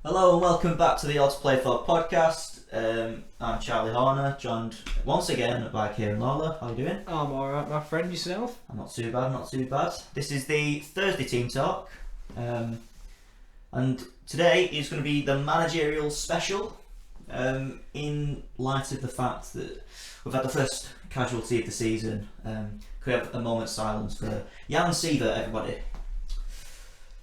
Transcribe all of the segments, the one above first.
Hello and welcome back to the Odds Play For podcast. I'm Charlie Horner, joined once again by Kieran Lawler. How are you doing? I'm alright, my friend. Yourself? I'm not too bad, not too bad. This is the Thursday team talk, and today is going to be the managerial special. In light of the fact that we've had the first casualty of the season, could we have a moment's silence for Jan Siewart, everybody?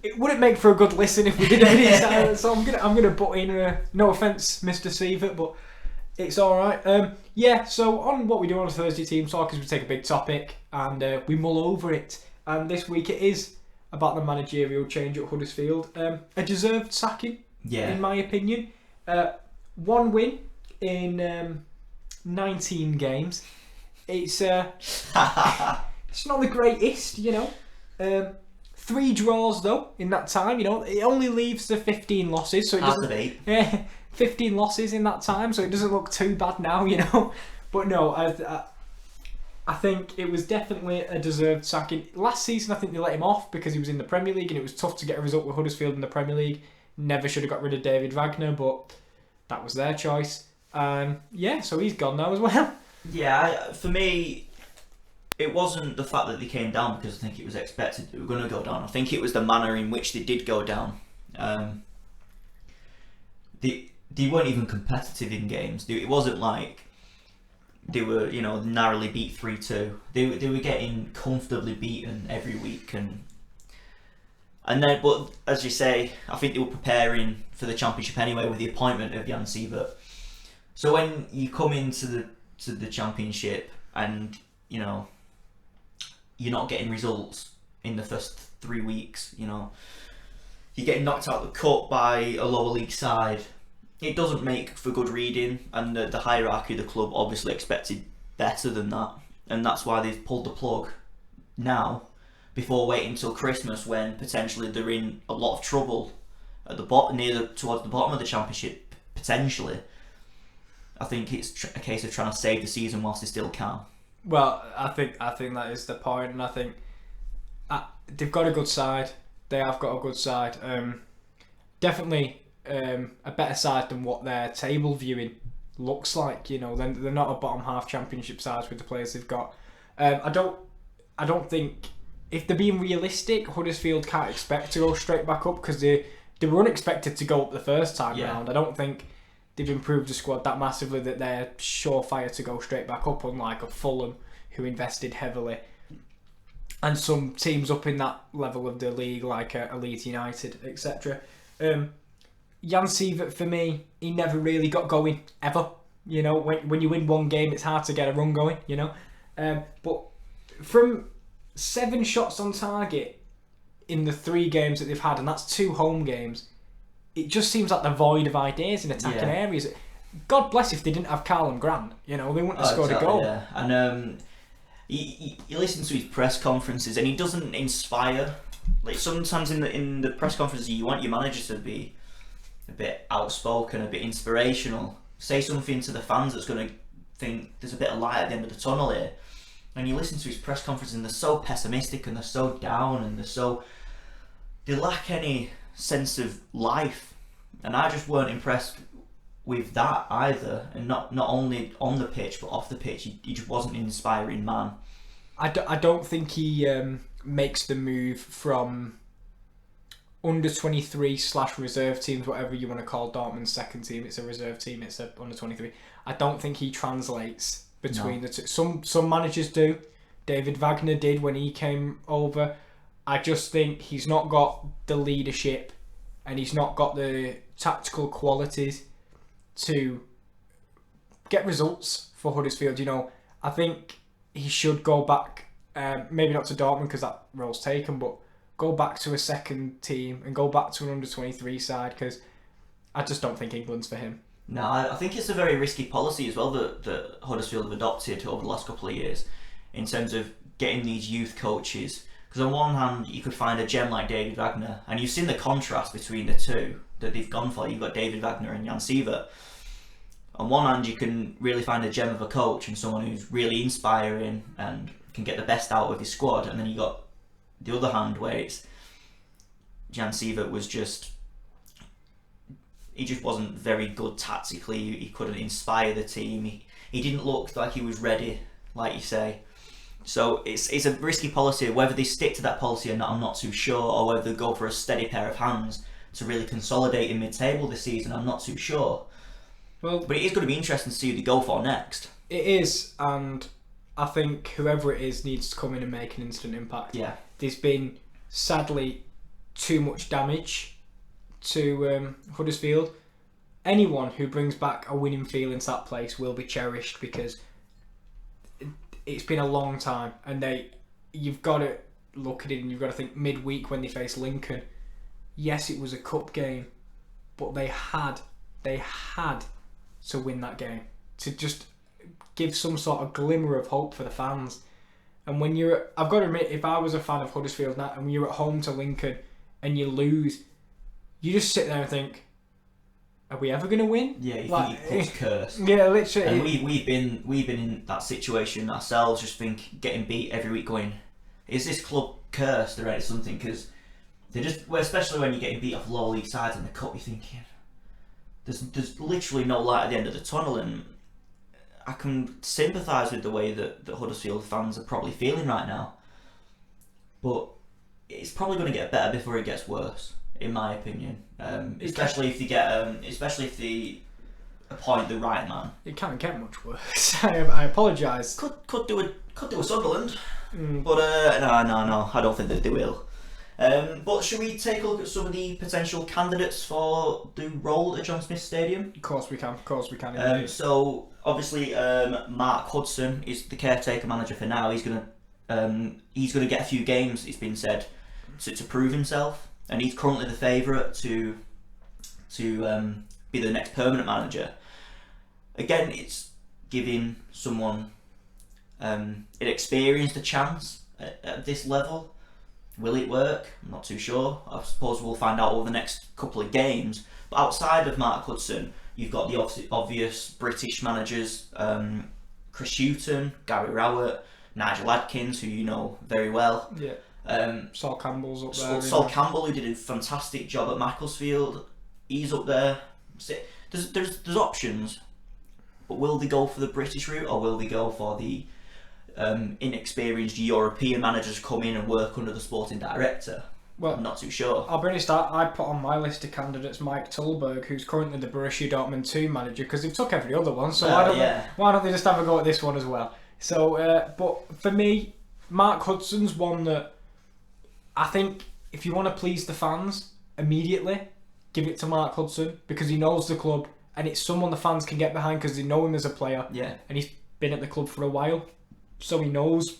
It wouldn't make for a good listen if we did any silence, so I'm gonna butt in. No offence, Mr. Siewart, but it's all right. So on what we do on a Thursday team talk is we take a big topic and we mull over it. And this week it is about the managerial change at Huddersfield. A deserved sacking, in my opinion. One win in 19 games. It's it's not the greatest, 3 draws though in that time. It only leaves the 15 losses, so it doesn't. 15 losses in that time, so it doesn't look too bad now, But no, I think it was definitely a deserved sacking. Last season, I think they let him off because he was in the Premier League and it was tough to get a result with Huddersfield in the Premier League. Never should have got rid of David Wagner, but that was their choice. So he's gone now as well. Yeah, for me, it wasn't the fact that they came down because I think it was expected they were going to go down. I think it was the manner in which they did go down. They weren't even competitive in games. It wasn't like they were, narrowly beat 3-2. They were getting comfortably beaten every week, but as you say, I think they were preparing for the Championship anyway with the appointment of Jan Siewart. So when you come into the Championship and you're not getting results in the first 3 weeks, you're getting knocked out of the cup by a lower league side. It doesn't make for good reading, and the hierarchy of the club obviously expected better than that, and that's why they've pulled the plug now, before waiting until Christmas when potentially they're in a lot of trouble at the bottom, towards the bottom of the Championship potentially. I think it's a case of trying to save the season whilst they still can. Well, I think that is the point, and I think they've got a good side. They have got a good side. Definitely a better side than what their table viewing looks like. They're not a bottom half Championship side with the players they've got. I don't think, if they're being realistic, Huddersfield can't expect to go straight back up because they were unexpected to go up the first time round. I don't think they've improved the squad that massively that they're surefire to go straight back up, unlike a Fulham who invested heavily, and some teams up in that level of the league like Leeds United, etc. Jan Siewart, for me, he never really got going ever. When you win one game, it's hard to get a run going. But from 7 shots on target in the 3 games that they've had, and that's 2 home games, it just seems like they're void of ideas in attacking areas. God bless if they didn't have Callum Grant. They wouldn't have scored a goal. Yeah. And you listen to his press conferences, and he doesn't inspire. Like sometimes in the press conferences, you want your manager to be a bit outspoken, a bit inspirational, say something to the fans that's going to think there's a bit of light at the end of the tunnel here. And you listen to his press conferences and they're so pessimistic and they're so down and they lack any sense of life. And I just weren't impressed with that either. And not only on the pitch but off the pitch, he just wasn't an inspiring man. I don't think he makes the move from under 23 / reserve teams, whatever you want to call Dortmund's second team. It's a reserve team, it's a under 23. I don't think he translates between the two. Some managers do. David Wagner did when he came over. I just think he's not got the leadership and he's not got the tactical qualities to get results for Huddersfield. I think he should go back, maybe not to Dortmund because that role's taken, but go back to a second team and go back to an under 23 side, because I just don't think England's for him. No, I think it's a very risky policy as well that Huddersfield have adopted over the last couple of years in terms of getting these youth coaches. Because on one hand, you could find a gem like David Wagner, and you've seen the contrast between the two that they've gone for. You've got David Wagner and Jan Siewart. On one hand, you can really find a gem of a coach and someone who's really inspiring and can get the best out of his squad, and then you got the other hand where it's Jan Siewart was just he just wasn't very good tactically. He couldn't inspire the team. He didn't look like he was ready, like you say. So it's a risky policy. Whether they stick to that policy or not, I'm not too sure. Or whether they go for a steady pair of hands to really consolidate in mid-table this season, I'm not too sure. Well, but it is going to be interesting to see who they go for next. It is, and I think whoever it is needs to come in and make an instant impact. Yeah. There's been, sadly, too much damage to Huddersfield. Anyone who brings back a winning feel into that place will be cherished, because it's been a long time, and you've got to look at it and you've got to think midweek when they face Lincoln. Yes, it was a cup game, but they had to win that game to just give some sort of glimmer of hope for the fans. And when I've got to admit, if I was a fan of Huddersfield now and you're at home to Lincoln and you lose, you just sit there and think, are we ever going to win? Yeah, you think your club's cursed. Yeah, literally. And we've been in that situation ourselves, just getting beat every week, going, is this club cursed or something? Because they just, well, especially when you're getting beat off lower league sides in the cup, you're thinking, there's literally no light at the end of the tunnel. And I can sympathise with the way that Huddersfield fans are probably feeling right now, but it's probably going to get better before it gets worse, in my opinion. Especially if they appoint the right man. It can't get much worse. I apologise. Could do a Sunderland, but no, I don't think that they will. But should we take a look at some of the potential candidates for the role at John Smith Stadium? Of course we can. So obviously, Mark Hudson is the caretaker manager for now. He's gonna get a few games, it's been said, to prove himself, and he's currently the favourite to be the next permanent manager. Again, it's giving someone inexperienced a chance at this level. Will it work? I'm not too sure. I suppose we'll find out over the next couple of games. But outside of Mark Hudson, you've got the obvious British managers, Chris Hughton, Gary Rowett, Nigel Adkins, who you know very well. Yeah. Sol Campbell's up there. Sol Campbell, who did a fantastic job at Macclesfield, he's up there. There's options, but will they go for the British route, or will they go for the inexperienced European managers come in and work under the sporting director? Well, I'm not too sure. I'll be honest, I put on my list of candidates Mike Tulberg, who's currently the Borussia Dortmund 2 manager, because they've took every other one, so why don't they just have a go at this one as well? So, but for me, Mark Hudson's one that I think if you want to please the fans immediately, give it to Mark Hudson, because he knows the club and it's someone the fans can get behind because they know him as a player. Yeah. And he's been at the club for a while, so he knows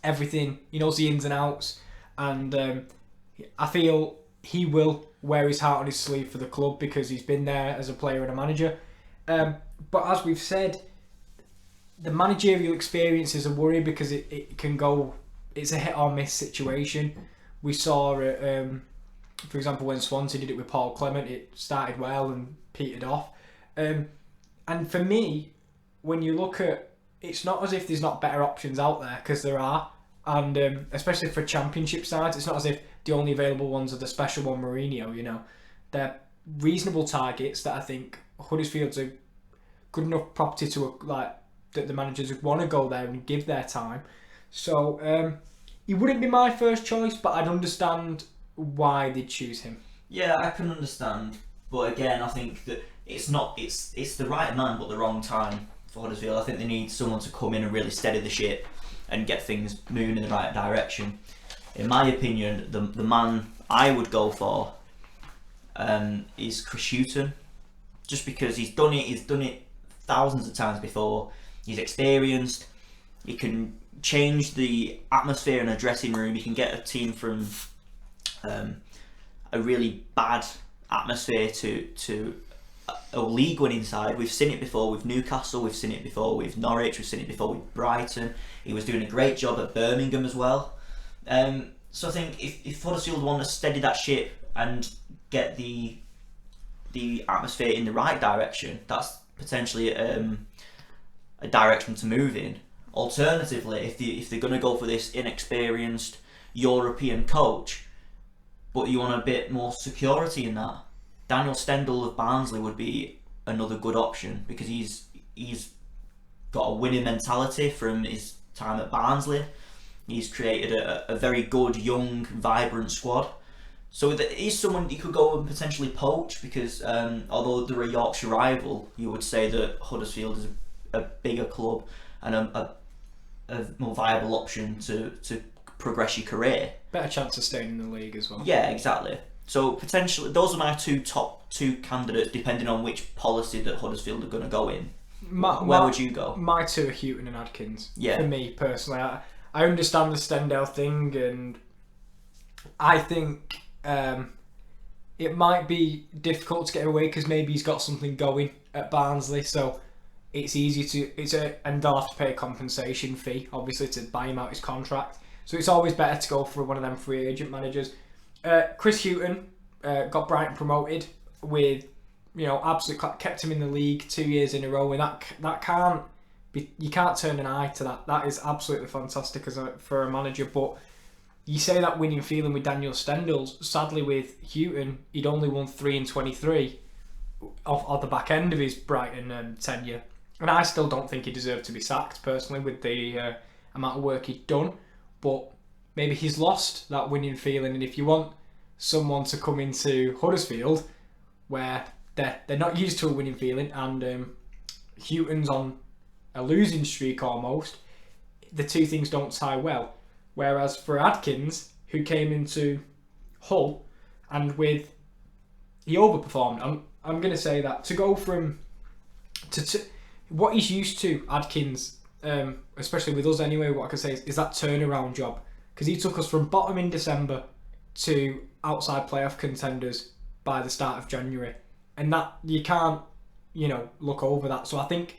everything. He knows the ins and outs, and I feel he will wear his heart on his sleeve for the club because he's been there as a player and a manager. But as we've said, the managerial experience is a worry because it can go. It's a hit or miss situation. We saw it, for example, when Swansea did it with Paul Clement, it started well and petered off. And for me, when you look at, it's not as if there's not better options out there, because there are, and especially for championship sides, it's not as if the only available ones are the special one, Mourinho. You know, they're reasonable targets that I think Huddersfield's a good enough property to that the managers would want to go there and give their time. So he wouldn't be my first choice, but I'd understand why they'd choose him. Yeah, I can understand, but again, I think that it's the right man but the wrong time for Huddersfield. I think they need someone to come in and really steady the ship and get things moving in the right direction. In my opinion, the man I would go for is Chris Hughton, just because he's done it thousands of times before. He's experienced. He can change the atmosphere in a dressing room. He can get a team from a really bad atmosphere to a league winning side. We've seen it before with Newcastle, we've seen it before with Norwich, we've seen it before with Brighton. He was doing a great job at Birmingham as well. So I think if Huddersfield want to steady that ship and get the atmosphere in the right direction, that's potentially a direction to move in. Alternatively, if they're going to go for this inexperienced European coach, but you want a bit more security in that, Daniel Stendel of Barnsley would be another good option because he's got a winning mentality from his time at Barnsley. He's created a very good, young, vibrant squad. So he's someone you could go and potentially poach because although they're a Yorkshire rival, you would say that Huddersfield is a bigger club and a more viable option to progress your career. Better chance of staying in the league as well. Yeah, exactly. So potentially, those are my top two candidates, depending on which policy that Huddersfield are going to go in. Where would you go? My two are Houghton and Adkins. Yeah. For me personally, I understand the Stendhal thing, and I think it might be difficult to get away because maybe he's got something going at Barnsley, so it's easy to and they'll have to pay a compensation fee, obviously, to buy him out his contract. So it's always better to go for one of them free agent managers. Chris Houghton got Brighton promoted with, absolutely kept him in the league 2 years in a row, and that can't be, you can't turn an eye to that. That is absolutely fantastic for a manager. But you say that winning feeling with Daniel Stendel. Sadly, with Houghton, he'd only won 3 in 23 off the back end of his Brighton tenure, and I still don't think he deserved to be sacked personally with the amount of work he'd done. But maybe he's lost that winning feeling, and if you want someone to come into Huddersfield where they're not used to a winning feeling, and Houghton's on a losing streak almost, the two things don't tie well. Whereas for Adkins, who came into Hull and he overperformed. I'm going to say that to go from to what he's used to, Adkins, especially with us anyway, what I can say is that turnaround job, because he took us from bottom in December to outside playoff contenders by the start of January, and that you can't look over that. So I think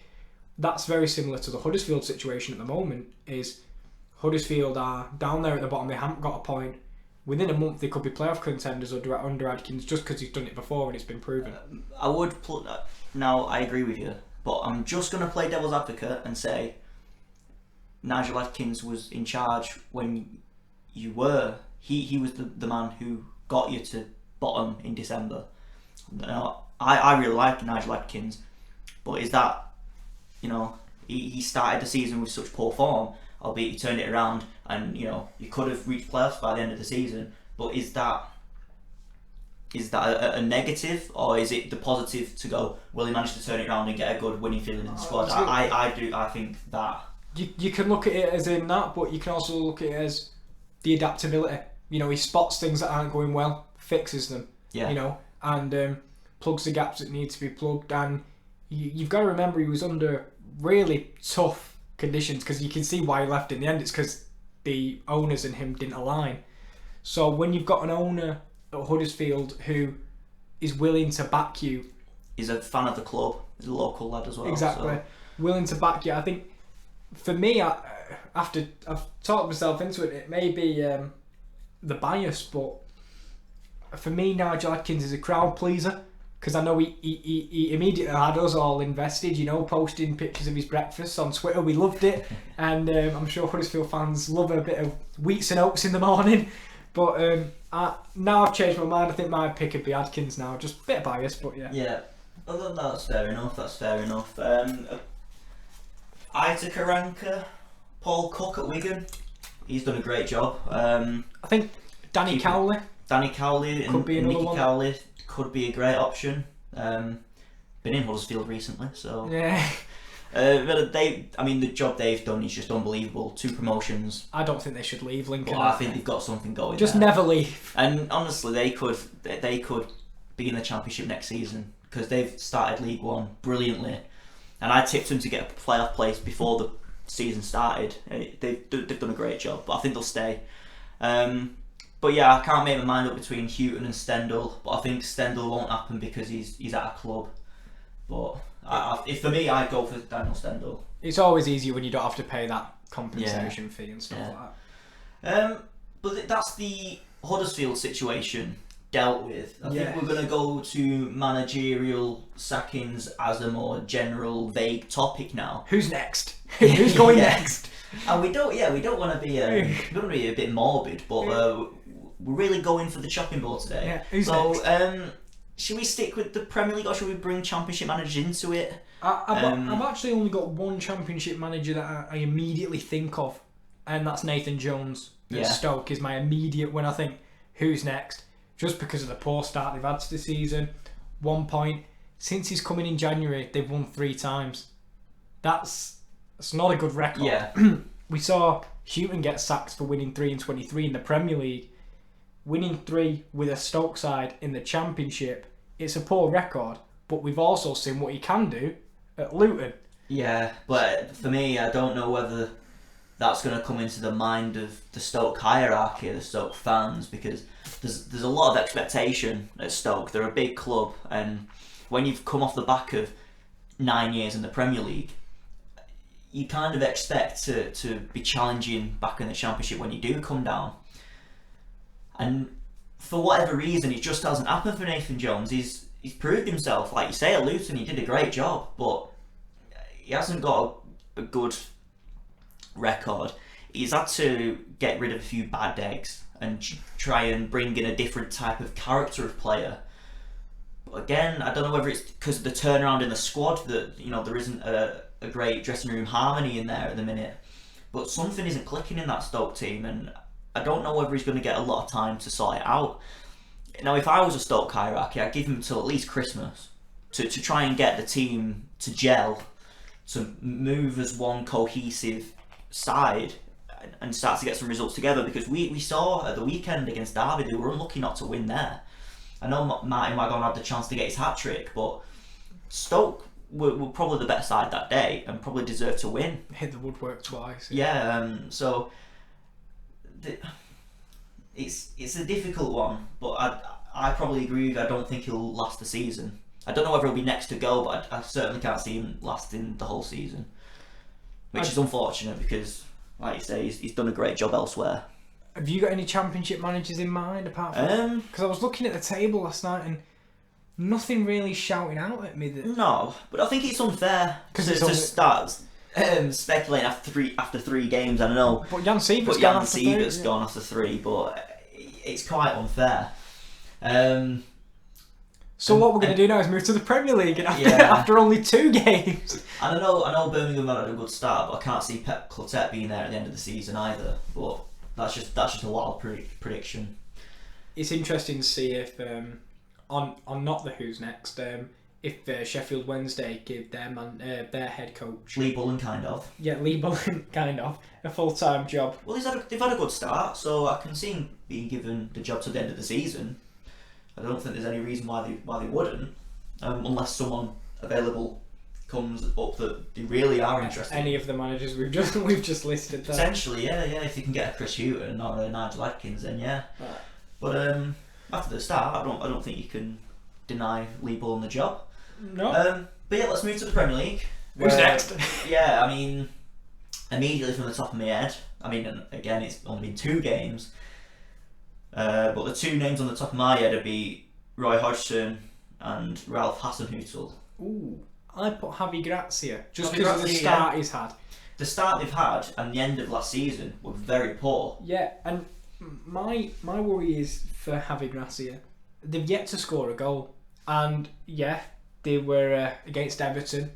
that's very similar to the Huddersfield situation at the moment. Is Huddersfield are down there at the bottom, they haven't got a point. Within a month they could be playoff contenders under Adkins, just because he's done it before and it's been proven. Now I agree with you, but I'm just going to play devil's advocate and say Nigel Adkins was in charge when you were. He was the man who got you to bottom in December. Now, I really like Nigel Adkins, but is that, he started the season with such poor form, albeit he turned it around and, you could have reached playoffs by the end of the season, but is that a negative, or is it the positive to go, well, he managed to turn it around and get a good winning feeling in the squad? I think that. You can look at it as in that, but you can also look at it as the adaptability. He spots things that aren't going well, fixes them, and plugs the gaps that need to be plugged. And you've got to remember he was under really tough conditions, because you can see why he left in the end. It's because the owners and him didn't align. So when you've got an owner at Huddersfield who is willing to back you, he's a fan of the club, he's a local lad as well. Exactly, so. Willing to back you. I think for me, after I've talked myself into it, it may be the bias, but for me, Nigel Adkins is a crowd pleaser, because I know he immediately had us all invested, posting pictures of his breakfast on Twitter. We loved it, and I'm sure Huddersfield fans love a bit of wheats and oats in the morning. But now I've changed my mind. I think my pick would be Adkins now. Just a bit of bias, but yeah. Yeah, well, that's fair enough. Ita Karanka, Paul Cook at Wigan. He's done a great job. I think Danny Cowley and Nicky Cowley could be a great option. Been in Huddersfield recently, so yeah. The job they've done is just unbelievable. 2 promotions. I don't think they should leave Lincoln. But I think they've got something going. Just there. Never leave. And honestly, they could be in the Championship next season, because they've started League One brilliantly, and I tipped them to get a playoff place before the season started. They've done a great job, but I think they'll stay. But yeah, I can't make my mind up between Houghton and Stendel, but I think Stendel won't happen because he's at a club. But if for me, I'd go for Daniel Stendel. It's always easier when you don't have to pay that compensation fee and stuff like that. But that's the Huddersfield situation dealt with. I think we're going to go to managerial sackings as a more general, vague topic now. Who's next? Who's going next? And we don't want to be a bit morbid, but we're really going for the chopping board today. Yeah, who's next? should we stick with the Premier League or should we bring Championship managers into it? I've actually only got one Championship manager that I immediately think of, and that's Nathan Jones at Stoke. Is my immediate when I think who's next, just because of the poor start they've had to the season. 1 point since he's come in January, they've won 3 times. That's not a good record. Yeah. We saw Houghton get sacked for winning 3 in 23 in the Premier League. Winning 3 with a Stoke side in the Championship, it's a poor record, but we've also seen what he can do at Luton. Yeah, but for me, I don't know whether that's going to come into the mind of the Stoke hierarchy, the Stoke fans, because there's a lot of expectation at Stoke. They're a big club, and when you've come off the back of 9 years in the Premier League, you kind of expect to be challenging back in the Championship when you do come down. And for whatever reason, it just hasn't happened for Nathan Jones. He's proved himself. Like you say, at Luton, he did a great job, but he hasn't got a good record. He's had to get rid of a few bad eggs and try and bring in a different type of character of player. But again, I don't know whether it's because of the turnaround in the squad that there isn't a great dressing room harmony in there at the minute. But something isn't clicking in that Stoke team, and I don't know whether he's going to get a lot of time to sort it out. Now, if I was a Stoke hierarchy, I'd give him till at least Christmas to try and get the team to gel, to move as one cohesive side and start to get some results together, because we saw at the weekend against Derby they were unlucky not to win there. I know Martin Wagon had the chance to get his hat-trick, but Stoke were probably the better side that day and probably deserved to win. Hit the woodwork twice. So it's a difficult one, but I probably agree with you. I don't think he'll last the season. I don't know whether he'll be next to go, but I certainly can't see him lasting the whole season, which is unfortunate because, like you say, he's done a great job elsewhere. Have you got any Championship managers in mind apart from? Because I was looking at the table last night and nothing really shouting out at me. No, but I think it's unfair to start speculating after three games. I don't know. But Jan Sievert's gone after 3, but it's quite unfair. So what we're going to do now is move to the Premier League after only 2 games. And I know Birmingham had a good start, but I can't see Pep Clotet being there at the end of the season either. But that's just a wild prediction. It's interesting to see if on not the who's next. If Sheffield Wednesday give their head coach Lee Bullen Lee Bullen a full-time job. Well, they've had a good start, so I can see him being given the job to the end of the season. I don't think there's any reason why they wouldn't, unless someone available comes up that they really are interested. Any of the managers we've just listed there. Potentially, yeah. If you can get a Chris Houghton or a Nigel Adkins, then yeah. Right. But after the start, I don't think you can deny Lee Bullen the job. No. But yeah, let's move to the Premier League. Who's next? Yeah, I mean, immediately from the top of my head. I mean, and again, it's only been 2 games. But the 2 names on the top of my head would be Roy Hodgson and Ralph Hasenhüttl. Ooh, I put Javi Gracia just because of the start he's had. The start they've had and the end of last season were very poor. Yeah, and my worry is for Javi Gracia. They've yet to score a goal, and yeah, they were against Everton,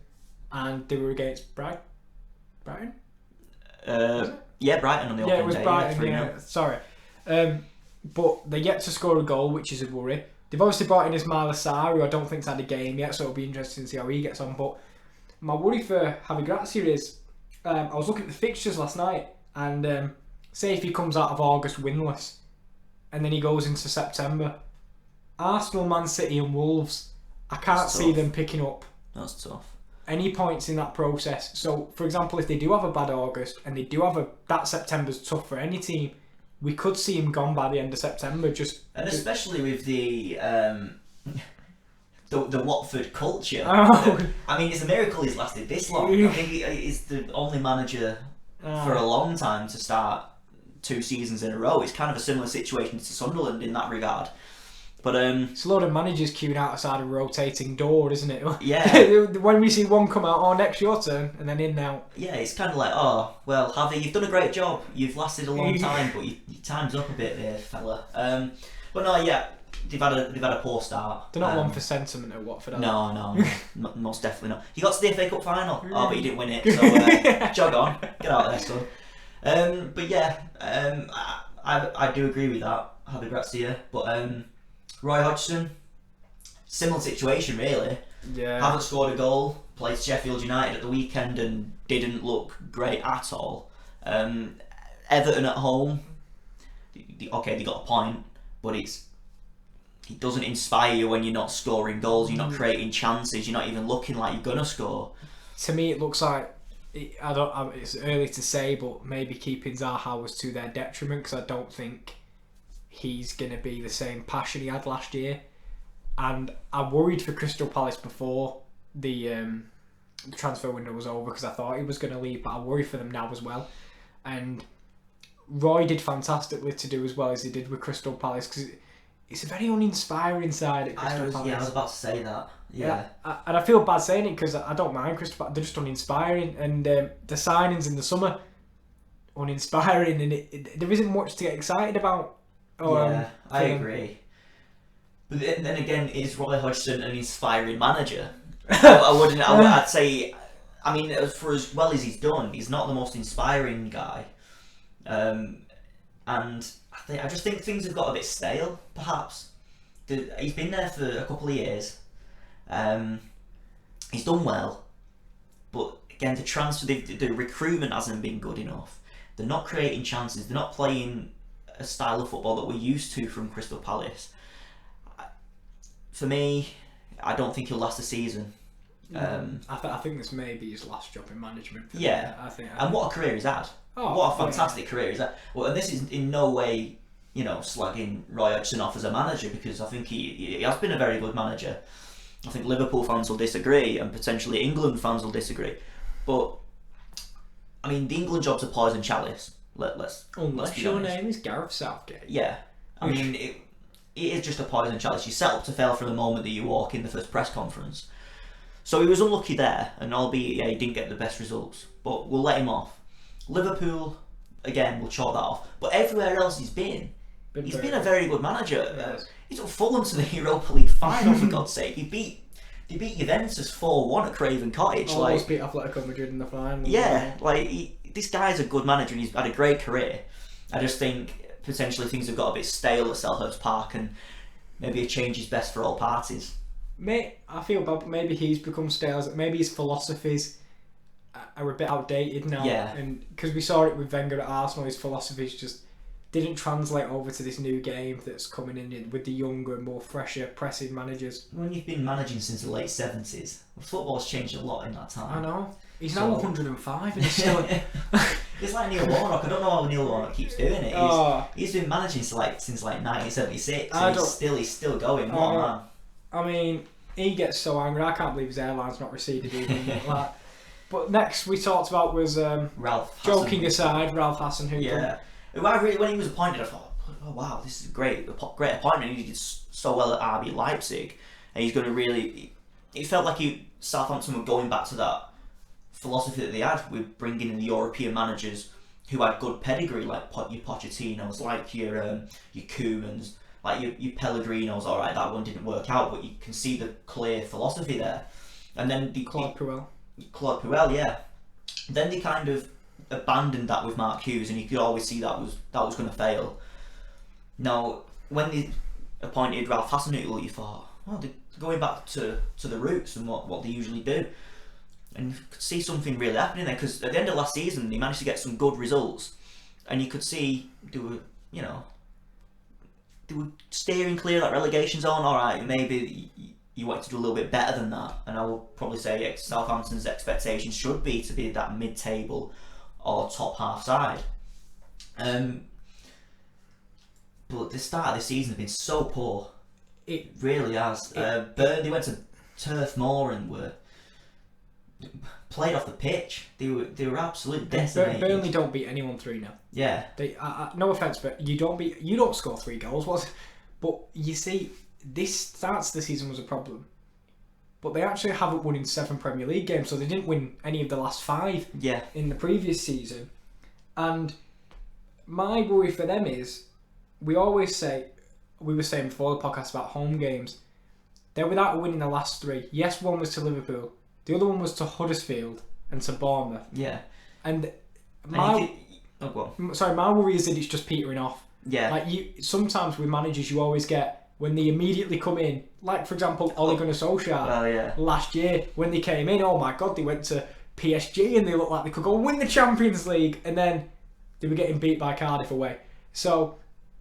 and they were against Brighton. Yeah, Brighton on the opening day. Yeah, it was Brighton. Yeah, sorry. But they're yet to score a goal, which is a worry. They've obviously brought in Ismail Assar, who I don't think's had a game yet, so it'll be interesting to see how he gets on. But my worry for Javi Gracia is, I was looking at the fixtures last night, and say if he comes out of August winless, and then he goes into September, Arsenal, Man City and Wolves, I can't see them picking up. That's tough. Any points in that process. So, for example, if they do have a bad August, and they do have that September's tough for any team, we could see him gone by the end of September. Especially with the Watford culture. Oh. I mean, it's a miracle he's lasted this long. I think he's the only manager for a long time to start 2 seasons in a row. It's kind of a similar situation to Sunderland in that regard. But it's a lot of managers queuing outside a rotating door, isn't it? Yeah. When we see one come out, next your turn, and then in now. Yeah, it's kind of like, oh, well, Javi, you've done a great job. You've lasted a long time, but your time's up a bit there, fella. But no, yeah, they've had a poor start. They're not one for sentiment at Watford, are No, most definitely not. You got to the FA Cup final. Oh, but you didn't win it. So jog on, get out there, son. But yeah, I do agree with that. Javi Gracia, but Roy Hodgson, similar situation really. Yeah. Haven't scored a goal. Played Sheffield United at the weekend and didn't look great at all. Everton at home. Okay, they got a point, but it doesn't inspire you when you're not scoring goals, you're not creating chances, you're not even looking like you're gonna score. To me, it looks like it's early to say, but maybe keeping Zaha was to their detriment because I don't think he's gonna be the same passion he had last year. And I worried for Crystal Palace before the transfer window was over because I thought he was going to leave, but I worry for them now as well. And Roy did fantastically to do as well as he did with Crystal Palace because it's a very uninspiring side at Crystal Palace. Yeah, I was about to say that. Yeah. And I feel bad saying it because I don't mind Crystal Palace. They're just uninspiring, and the signings in the summer uninspiring, and there isn't much to get excited about. I agree. But then again, is Roy Hodgson an inspiring manager? I'd say, I mean, for as well as he's done, he's not the most inspiring guy. And I just think things have got a bit stale, perhaps. He's been there for a couple of years. He's done well. But again, the recruitment hasn't been good enough. They're not creating chances. They're not playing a style of football that we're used to from Crystal Palace. For me, I don't think he'll last a season. I think this may be his last job in management. Yeah, I think. And what a career he's had. What a fantastic career he's had. Well, and this is in no way, slagging Roy Hodgson off as a manager, because I think he has been a very good manager. I think Liverpool fans will disagree, and potentially England fans will disagree. But I mean, the England job's a poison chalice. Unless your name is Gareth Southgate. Yeah, I mean it is just a poison chalice. You set up to fail from the moment that you walk in the first press conference. So he was unlucky there, and albeit he didn't get the best results, but we'll let him off. Liverpool, again, we'll chalk that off. But everywhere else he's been a very good manager. Yes. He took Fulham to the Europa League final, for God's sake. They beat Juventus 4-1 at Craven Cottage. Almost beat Atletico Madrid in the final. Yeah, this guy's a good manager and he's had a great career. I just think potentially things have got a bit stale at Selhurst Park, and maybe a change is best for all parties. I feel bad, but maybe he's become stale. Maybe his philosophies are a bit outdated now. Yeah. And because we saw it with Wenger at Arsenal, his philosophies just didn't translate over to this new game that's coming in with the younger, more fresher, pressing managers. When you've been managing since the late 70s, football's changed a lot in that time. I know. He's now 105 and he's still... It's like Neil Warnock. I don't know how Neil Warnock keeps doing it. He's been managing since 1976. He's still going. What a man. I mean, he gets so angry. I can't believe his airline's not receded even like that. But next we talked about was Ralph. Joking aside, Ralph Hasenhüttl. Yeah. When he was appointed, I thought, oh wow, this is a great appointment. He did so well at RB Leipzig, and he's going to really. It felt like Southampton were going back to that philosophy that they had with bringing in the European managers who had good pedigree, like your Pochettinos, like your Koemans, like your Pellegrinos. All right, that one didn't work out, but you can see the clear philosophy there. And then Claude Puel, yeah. Then they kind of abandoned that with Mark Hughes, and you could always see that was going to fail. Now, when they appointed Ralph Hasenhüttl, you thought, well, they're going back to the roots and what they usually do. And you could see something really happening there, because at the end of last season they managed to get some good results, and you could see they were steering clear of that relegation zone. Alright, maybe you wanted to do a little bit better than that, and I will probably say Southampton's expectations should be to be that mid-table or top half side. But the start of the season has been so poor. It really has. Burnley went to Turf Moor and were played off the pitch. They were absolutely decimated. Burnley don't beat anyone 3-0. Yeah. They no offense, but you don't score 3 goals, but you see, this starts the season was a problem. But they actually haven't won in 7 Premier League games, so they didn't win any of the last 5 in the previous season. And my worry for them is, we always say we were saying before the podcast about home games. They're without winning the last 3. Yes, one was to Liverpool. The other one was to Huddersfield and to Bournemouth. Yeah. And Go on. my worry is that it's just petering off. Yeah. Like sometimes with managers, you always get when they immediately come in. Like for example, Ole Gunnar Solskjaer last year when they came in. Oh my God, they went to PSG and they looked like they could go win the Champions League, and then they were getting beat by Cardiff away. So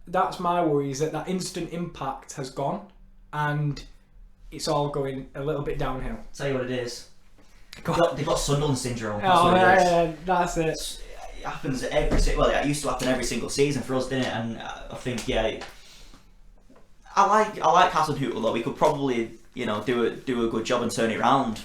that's my worry, is that instant impact has gone, and it's all going a little bit downhill. Tell you what it is. They've got Sunderland syndrome. That's Oh, what that's it. It happens it used to happen every single season for us, didn't it? And I think I like Hasenhüttl though. We could probably do a good job and turn it around.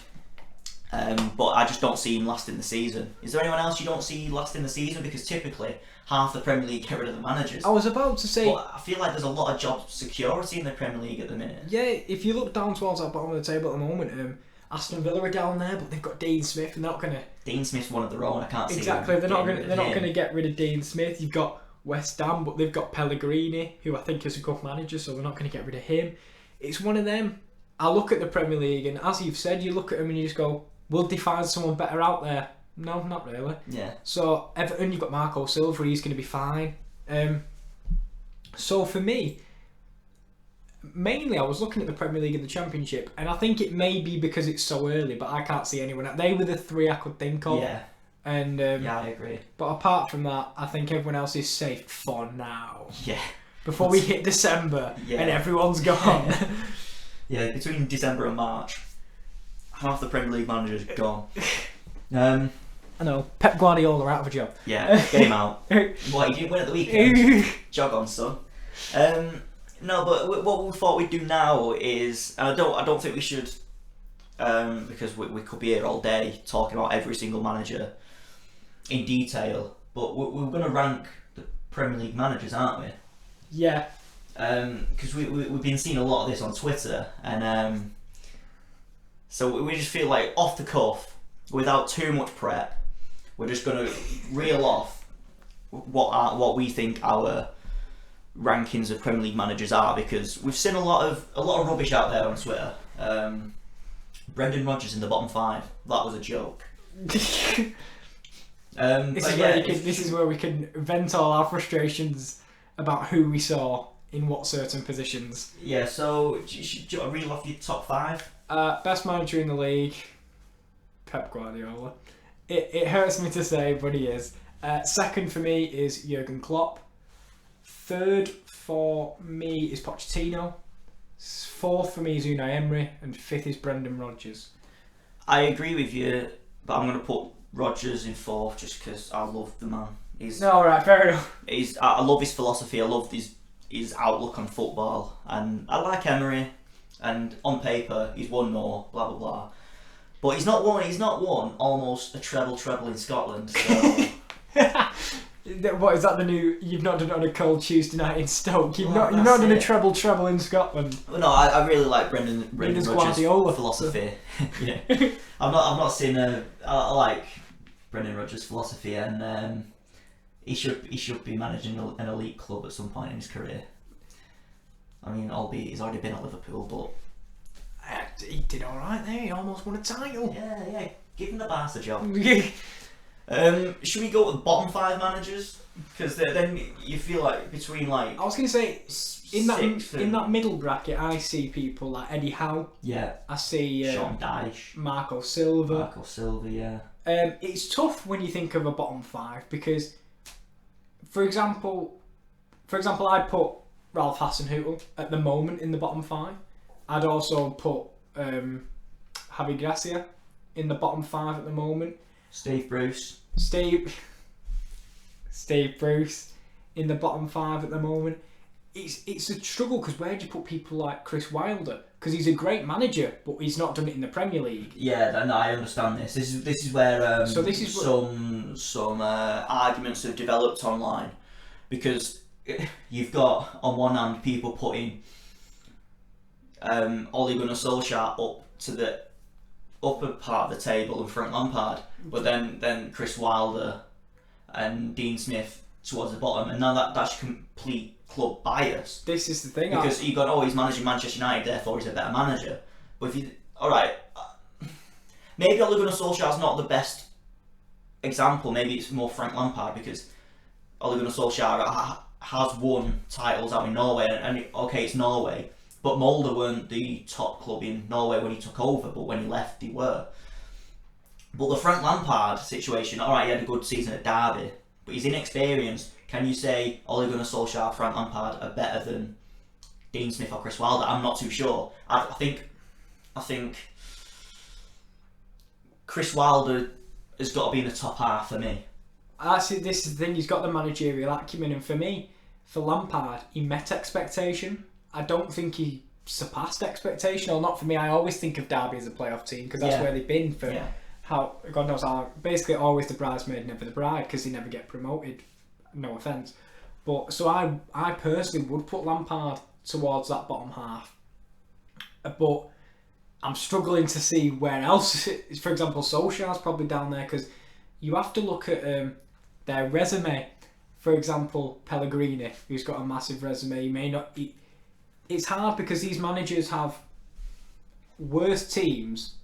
But I just don't see him lasting the season. Is there anyone else you don't see lasting the season? Because typically half the Premier League get rid of the managers. I was about to say, but I feel like there's a lot of job security in the Premier League at the minute. Yeah, if you look down towards that bottom of the table at the moment, Aston Villa are down there, but they've got Dean Smith, and they're not gonna. Dean Smith's one of their own. I can't see. Exactly, they're not gonna get rid of Dean Smith. You've got West Ham, but they've got Pellegrini, who I think is a good manager, so they're not gonna get rid of him. It's one of them. I look at the Premier League, and as you've said, you look at them and you just go, will they find someone better out there? No, not really. Yeah. So Everton, you've got Marco Silva, he's going to be fine. So for me, mainly I was looking at the Premier League and the Championship, and I think it may be because it's so early, but I can't see anyone. They were the 3 I could think of. Yeah. And yeah, I agree. But apart from that, I think everyone else is safe for now. Yeah. Before we hit December and everyone's gone. Yeah, between December and March, half the Premier League managers gone. I know. Pep Guardiola out of a job. Yeah, get him out. What, he didn't win at the weekend? Jog on, son. No, but what we thought we'd do now is, and I don't think we should, because we could be here all day talking about every single manager in detail. But we're going to rank the Premier League managers, aren't we? Yeah. Because we've been seeing a lot of this on Twitter, and so we just feel like off the cuff, without too much prep, we're just going to reel off what we think our rankings of Premier League managers are, because we've seen a lot of rubbish out there on Twitter. Brendan Rodgers in the bottom 5. That was a joke. This is where we can vent all our frustrations about who we saw in what certain positions. Yeah, so do you want to reel off your top 5? Best manager in the league, Pep Guardiola. It hurts me to say, but he is. Second for me is Jurgen Klopp. Third for me is Pochettino. Fourth for me is Unai Emery, and fifth is Brendan Rodgers. I agree with you, but I'm going to put Rodgers in fourth just because I love the man. Fair enough. I love his philosophy. I love his outlook on football, and I like Emery. And on paper, he's won more. Blah blah blah. But he's not won almost a treble in Scotland. So. What is that? The new? You've not done it on a cold Tuesday night in Stoke. You've not done a treble in Scotland. No, I really like Brendan Rodgers' Guardiola philosophy. Yeah, I've not seen I like Brendan Rodgers' philosophy, and he should be managing an elite club at some point in his career. I mean, albeit he's already been at Liverpool, but he did all right there. He almost won a title. Yeah. Give him the Barca job. Should we go with the bottom 5 managers? Because then you feel like between like I was going to say in that middle bracket, I see people like Eddie Howe. Yeah. I see Sean Dyche, Marco Silva. Yeah. It's tough when you think of a bottom 5 because, for example, I'd put Ralph Hasenhüttl at the moment in the bottom 5. I'd also put Javi Gracia in the bottom 5 at the moment. Steve Bruce in the bottom 5 at the moment. It's a struggle because where do you put people like Chris Wilder? Because he's a great manager, but he's not done it in the Premier League. Yeah, no, I understand this. This is where some arguments have developed online, because you've got on one hand people putting Ole Gunnar Solskjaer up to the upper part of the table and Frank Lampard, but then Chris Wilder and Dean Smith towards the bottom, and now that's complete club bias. This is the thing. Because you've got, he's managing Manchester United, therefore he's a better manager. But if you, alright, maybe Ole Gunnar Solskjaer's not the best example. Maybe it's more Frank Lampard, because Ole Gunnar Solskjaer has won titles out in Norway, and okay, it's Norway, but Molde weren't the top club in Norway when he took over, but when he left, they were. But the Frank Lampard situation, alright, he had a good season at Derby, but he's inexperienced. Can you say Ole Gunnar Solskjaer, Frank Lampard are better than Dean Smith or Chris Wilder? I'm not too sure. I think Chris Wilder has got to be in the top half for me. This is the thing, he's got the managerial acumen, and for me, for Lampard, he met expectation. I don't think he surpassed expectation, or not for me. I always think of Derby as a playoff team, because that's where they've been for how, God knows how, basically always the bridesmaid, never the bride, because they never get promoted, no offence. But so I personally would put Lampard towards that bottom half. But I'm struggling to see where else, for example, Solskjaer's probably down there, because you have to look at their resume. For example, Pellegrini, who's got a massive resume, he may not. It's hard because these managers have worse teams,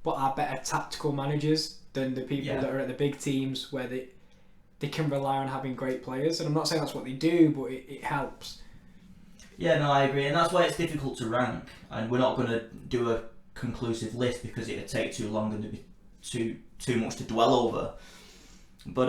but are better tactical managers than the people that are at the big teams, where they can rely on having great players. And I'm not saying that's what they do, but it helps. Yeah, no, I agree, and that's why it's difficult to rank. And we're not going to do a conclusive list because it'd take too long and there'd be too much to dwell over. But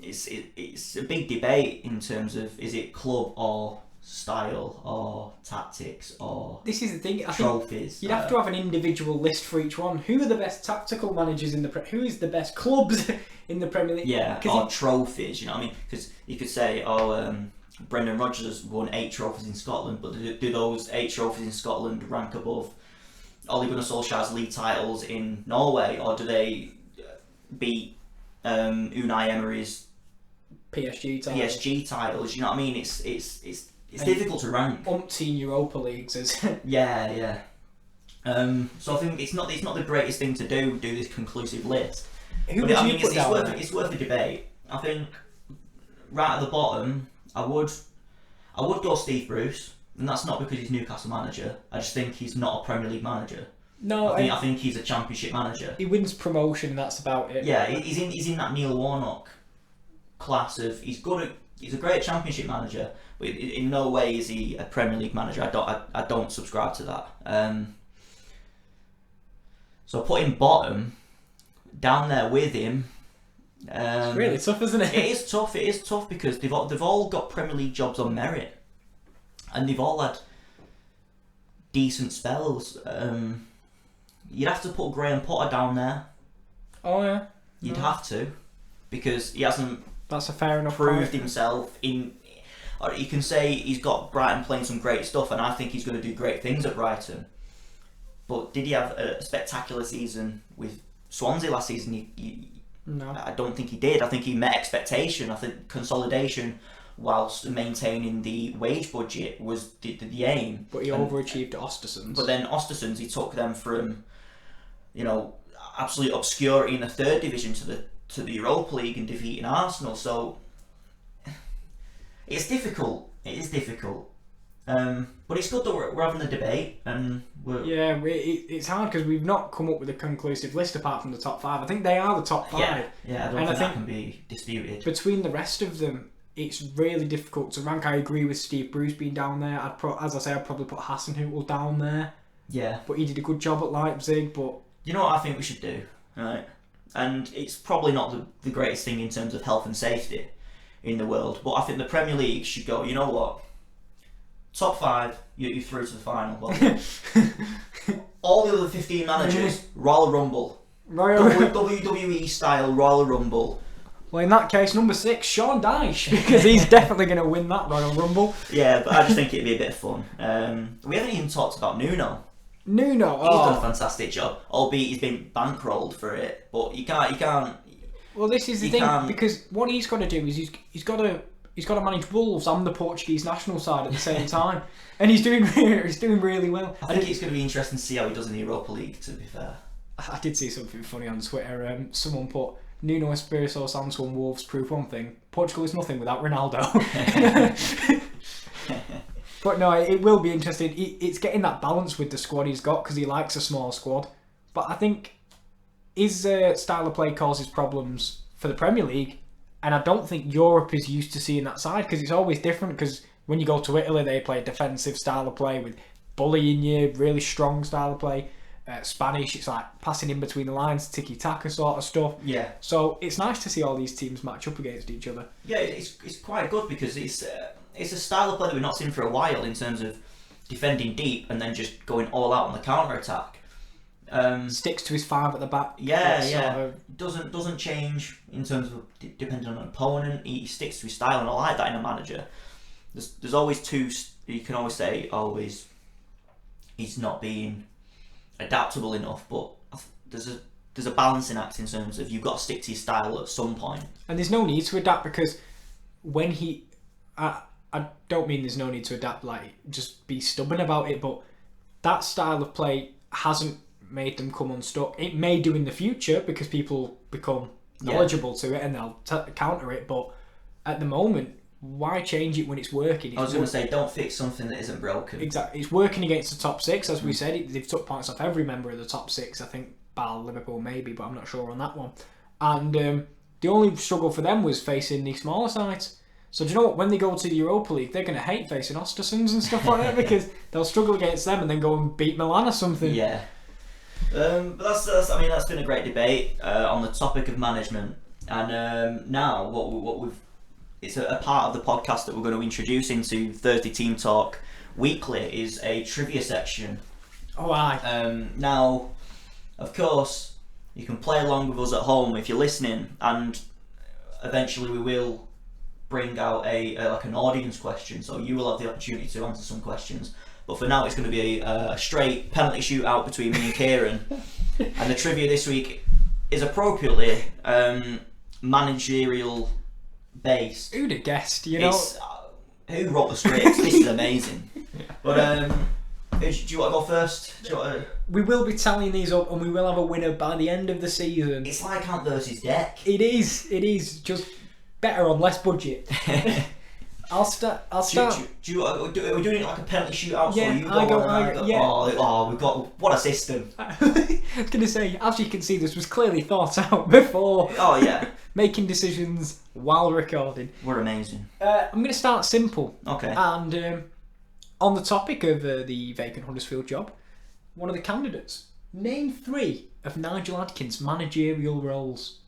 it's a big debate in terms of, is it club or style or tactics or this is the thing. I trophies. Think you'd have to have an individual list for each one. Who are the best tactical managers in the who is the best clubs in the Premier League? Yeah, or trophies. You know what I mean? Because you could say, Brendan Rodgers won 8 trophies in Scotland, but do those 8 trophies in Scotland rank above Ole Gunnar Solskjaer's league titles in Norway, or do they beat Unai Emery's PSG titles? You know what I mean? It's difficult to rank. Umpteen Europa Leagues is. Yeah. So I think it's not the greatest thing to do this conclusive list. It's worth a debate. I think right at the bottom, I would go Steve Bruce, and that's not because he's Newcastle manager. I just think he's not a Premier League manager. No, I think he's a Championship manager. He wins promotion. That's about it. Yeah, he's in that Neil Warnock class of he's a great Championship manager, but in no way is he a Premier League manager. I don't subscribe to that. So I put him bottom, down there with him. It's really tough, isn't it? It is tough because they've all got Premier League jobs on merit, and they've all had decent spells. You'd have to put Graham Potter down there. Oh yeah. You'd have to, because he hasn't. That's a fair enough proved point. himself in. Or you can say he's got Brighton playing some great stuff, and I think he's going to do great things at Brighton. But did he have a spectacular season with Swansea last season? No. I don't think he did. I think he met expectation. I think consolidation, whilst maintaining the wage budget, was the aim. But he overachieved at Östersunds. But then Östersunds, he took them from, absolute obscurity in the 3rd division to the Europa League and defeating Arsenal. So it's difficult. It is difficult. But it's good that we're having the debate, and it's hard because we've not come up with a conclusive list apart from the top 5. I think they are the top 5. Yeah, I don't think that can be disputed. Between the rest of them, it's really difficult to rank. I agree with Steve Bruce being down there. I'd probably put Hasenhüttl down there. Yeah, but he did a good job at Leipzig. But you know what I think we should do, right? And it's probably not the greatest thing in terms of health and safety in the world, but I think the Premier League should go, you know what? Top 5, you're through to the final. Well, all the other 15 managers, Royal Rumble. WWE style Royal Rumble. Well, in that case, number 6, Sean Dyche, because he's definitely going to win that Royal Rumble. Yeah, but I just think it'd be a bit of fun. We haven't even talked about Nuno. He's done a fantastic job, albeit he's been bankrolled for it. But you can't. Well, this is the thing, because what he's got to do is he's got to manage Wolves and the Portuguese national side at the same time, and he's doing really well. I think it's going to be interesting to see how he does in the Europa League. To be fair, I did see something funny on Twitter. Someone put Nuno Espirito Santo and Wolves prove one thing: Portugal is nothing without Ronaldo. But no, it will be interesting. It's getting that balance with the squad he's got because he likes a small squad. But I think his style of play causes problems for the Premier League, and I don't think Europe is used to seeing that side because it's always different. Because when you go to Italy, they play a defensive style of play with bullying you, really strong style of play. Spanish, it's like passing in between the lines, tiki-taka sort of stuff. Yeah. So it's nice to see all these teams match up against each other. Yeah, it's quite good because it's a style of play that we've not seen for a while in terms of defending deep and then just going all out on the counter attack. Sticks to his 5 at the back. Yeah, yeah. Sort of... Doesn't change in terms of depending on an opponent. He sticks to his style, and I like that in a manager. There's always two. You can always say, he's not being adaptable enough, but there's a balancing act in terms of you've got to stick to your style at some point. And there's no need to adapt because when I don't mean there's no need to adapt, like just be stubborn about it, but that style of play hasn't made them come unstuck. It may do in the future because people become knowledgeable to it and they'll counter it, but at the moment, why change it when it's working? I was going to say, don't fix something that isn't broken. Exactly. It's working against the top 6, as we said. They've took points off every member of the top 6, I think, bar Liverpool maybe, but I'm not sure on that one. And the only struggle for them was facing the smaller sides. So do you know what? When they go to the Europa League, they're going to hate facing Ostersunds and stuff like that because they'll struggle against them and then go and beat Milan or something. Yeah. But that's been a great debate on the topic of management. And now it's a part of the podcast that we're going to introduce into Thursday Team Talk weekly is a trivia section. Oh, aye. Now, of course, you can play along with us at home if you're listening, and eventually we will bring out an audience question, so you will have the opportunity to answer some questions. But for now, it's going to be a straight penalty shootout between me and Kieran. And the trivia this week is appropriately managerial based. Who'd have guessed, you know? Who wrote the script? This is amazing. But do you want to go first? We will be tallying these up and we will have a winner by the end of the season. It's like Ant versus Deck. It is. Just better on less budget. I'll start. Are we doing it like a penalty shootout? Yeah, so you go, yeah. Oh, we've got, what a system. I was going to say, as you can see, this was clearly thought out before. Oh, yeah. Making decisions while recording. We're amazing. I'm going to start simple. Okay. And on the topic of the vacant Huddersfield job, one of the candidates. Name 3 of Nigel Adkins' managerial roles.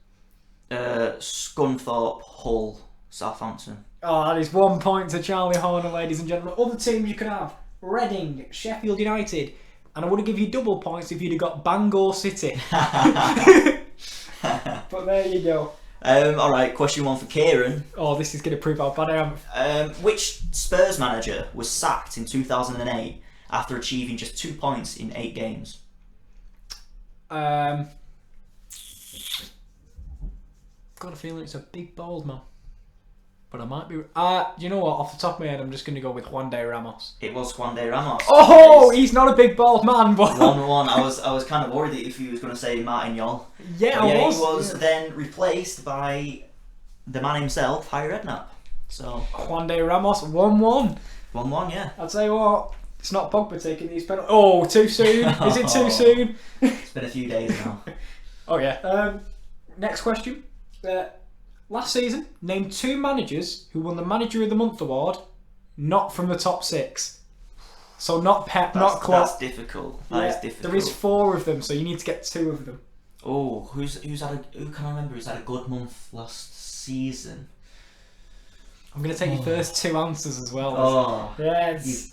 Scunthorpe, Hull, Southampton. Oh, that is 1 point to Charlie Horner, ladies and gentlemen. Other teams you could have: Reading, Sheffield United, and I would have given you double points if you'd have got Bangor City. But there you go. Alright, question 1 for Kieran. Oh, this is going to prove how bad I am. Which Spurs manager was sacked in 2008 after achieving just 2 points in 8 games? Got a feeling it's a big bald man. But I might be... you know what? Off the top of my head, I'm just going to go with Juan de Ramos. It was Juan de Ramos. Oh, he's not a big bald man, but... 1-1. I was kind of worried that if he was going to say Martin Yol. Yeah, I was. He was then replaced by the man himself, Jair Redknapp. So Juan de Ramos, 1-1. 1-1, yeah. I'll tell you what, it's not Pogba taking these penalties. Oh, too soon. Is it too soon? It's been a few days now. Oh, yeah. Next question. Last season, name 2 managers who won the Manager of the Month award, not from the top 6. So not Pep, not Klopp. That's difficult. That is difficult. There is 4 of them, so you need to get 2 of them. Oh, who can I remember who's had a good month last season? I'm going to take your first 2 answers as well. Oh. Yes.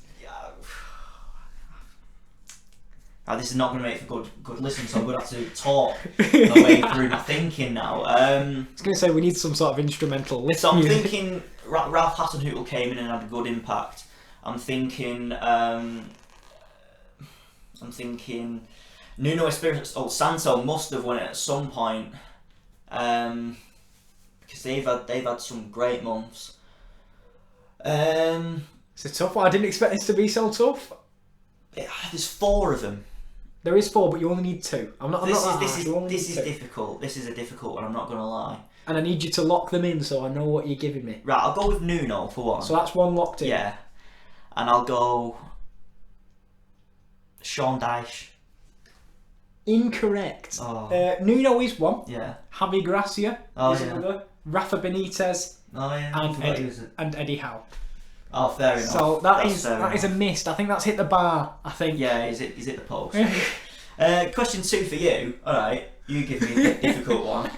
Now, this is not going to make for good listen, so I'm going to have to talk my way through my thinking now. I was going to say we need some sort of instrumental list. So I'm thinking Ralph Hasenhüttl came in and had a good impact. I'm thinking Nuno Espirito Santo must have won it at some point because they've had some great months. It's a tough one. I didn't expect this to be so tough. There's 4 of them. There is 4, but you only need 2. This is difficult. This is a difficult one. I'm not gonna lie. And I need you to lock them in so I know what you're giving me. Right, I'll go with Nuno for 1. So that's 1 locked in. Yeah. and I'll go Sean Dyche. Incorrect. Oh. Nuno is one. Yeah. Javi Gracia is yeah. another. Rafa Benitez Oh yeah. and Eddie Howe. Oh, fair enough. So that is a missed. I think that's hit the bar. I think. Yeah, is it the post? Question 2 for you. All right, you give me a difficult one.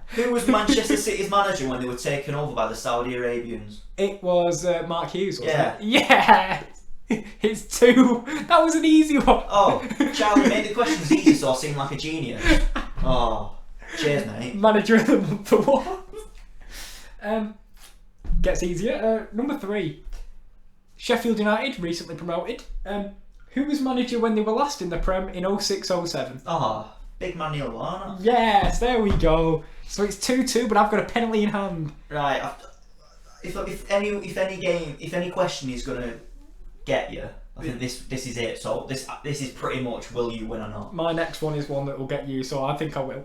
Who was Manchester City's manager when they were taken over by the Saudi Arabians? It was Mark Hughes, wasn't Yeah. it? Yeah! It's 2. That was an easy one. Oh, Charlie made the questions easy so I seem like a genius. Oh, cheers, mate. Manager of the month award. Gets easier. Number 3. Sheffield United, recently promoted. Who was manager when they were last in the Prem in 06-07? Oh, big man Neil Warnock. Yes, there we go. So it's 2-2, but I've got a penalty in hand. Right. If any question is gonna get you, I think this is it. So this is pretty much will you win or not. My next one is one that will get you, so I think I will.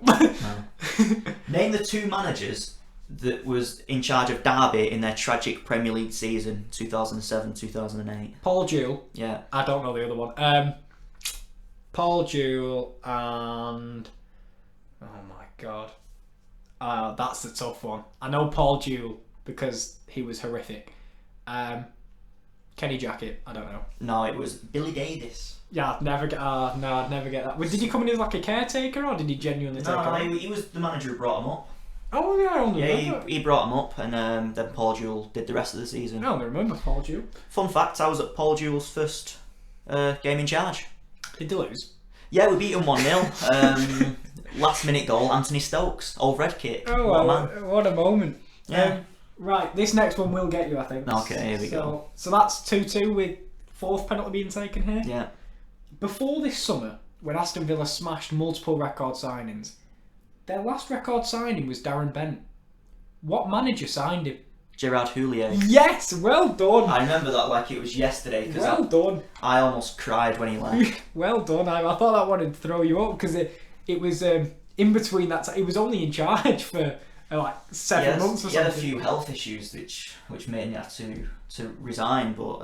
Name the 2 managers that was in charge of Derby in their tragic Premier League season 2007-2008. Paul Jewell. Yeah. I don't know the other one. Paul Jewell and... Oh my god. That's the tough one. I know Paul Jewell because he was horrific. Kenny Jackett, I don't know. No, it was Billy Davis. Yeah, I'd never get that. Did he come in as like a caretaker or did he genuinely take over? No, he was the manager who brought him up. Oh yeah, I only Yeah, remember. he brought him up, and then Paul Jewell did the rest of the season. I only remember Paul Jewell. Fun fact: I was at Paul Jewell's first game in charge. Did they lose? Yeah, we beat him 1-0. Last minute goal, Anthony Stokes, old red kit. Oh, what a man! What a moment. Yeah. Right, this next one will get you, I think. Okay, here we go. So that's 2-2 with 4th penalty being taken here. Yeah. Before this summer, when Aston Villa smashed multiple record signings, their last record signing was Darren Bent. What manager signed him? Gerard Houllier. Yes, well done. I remember that like it was yesterday because Well done. I almost cried when he left. Well done. I thought that one would throw you up because it was in between that. He was only in charge for like 7 months or something. He had a few health issues which made him have to resign, but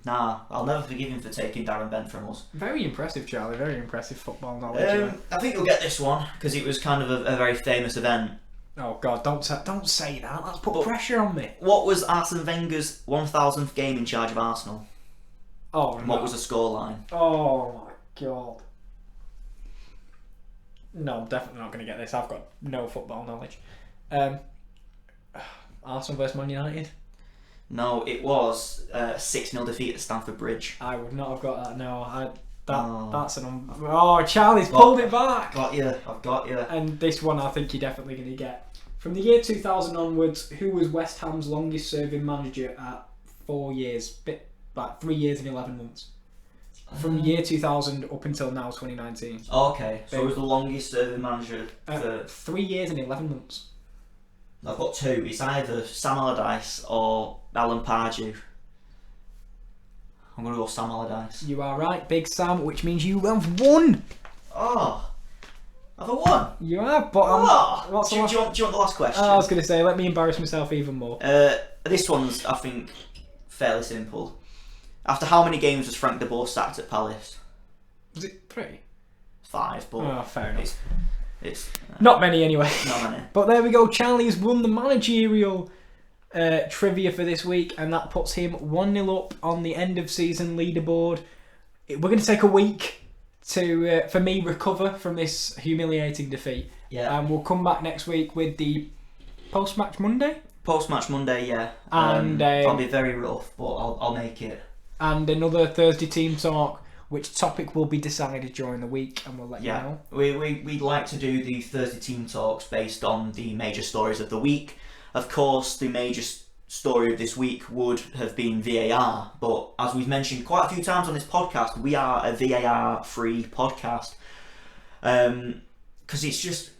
nah, I'll never forgive him for taking Darren Bent from us. Very impressive, Charlie. Very impressive football knowledge. I think you'll get this one because it was kind of a very famous event. Oh God! Don't say that. That's put pressure on me. What was Arsene Wenger's 1000th game in charge of Arsenal? Oh, and what was the scoreline? Oh my God! No, I'm definitely not going to get this. I've got no football knowledge. Arsenal versus Man United. No, it was a 6-0 defeat at Stamford Bridge. I would not have got that. No, that's an. Oh, Charlie's pulled it back. Got you. I've got you. And this one, I think you're definitely going to get. From the year 2000 onwards, who was West Ham's longest-serving manager at 4 years? Like 3 years and 11 months. From the year 2000 up until now, 2019. Okay, so he was the longest-serving manager for 3 years and 11 months. I've got 2. It's either Sam Allardyce or Alan Pardew. I'm going to go Sam Allardyce. You are right, Big Sam, which means you have won. Oh, have I won? You have, but do you want the last question? I was going to say, let me embarrass myself even more. This one's, I think, fairly simple. After how many games was Frank de Boer sacked at Palace? Was it 3? 5, but fair enough. It's not many anyway. Not many. But there we go. Charlie's won the managerial trivia for this week, and that puts him 1-0 up on the end of season leaderboard. We're going to take a week to for me recover from this humiliating defeat. Yeah. And we'll come back next week with the post-match Monday. Post-match Monday, yeah. And that'll be very rough, but I'll make it. And another Thursday team talk, which topic will be decided during the week, and we'll let you know. We'd like to do the Thursday team talks based on the major stories of the week. Of course, the major story of this week would have been VAR, but as we've mentioned quite a few times on this podcast, we are a VAR-free podcast. Because it's just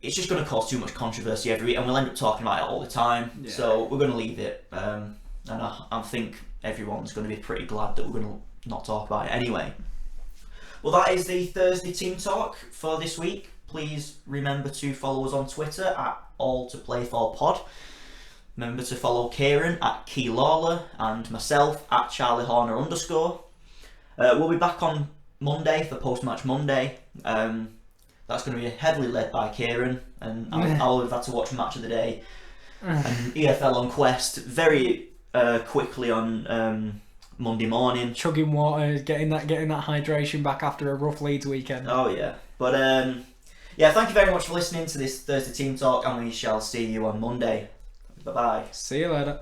going to cause too much controversy every week, and we'll end up talking about it all the time. Yeah. So we're going to leave it, and I think everyone's going to be pretty glad that we're going to not talk about it anyway. Well, that is the Thursday team talk for this week. Please remember to follow us on Twitter at alltoplayforpod. Remember to follow Kieran at Key Lawler and myself at Charlie Horner _. We'll be back on Monday for post-match Monday. That's going to be heavily led by Kieran, and I'll have had to watch Match of the Day and EFL on Quest very quickly on Monday morning. Chugging water, getting that hydration back after a rough Leeds weekend. Oh yeah, but yeah, thank you very much for listening to this Thursday Team Talk, and we shall see you on Monday. Bye bye. See you later.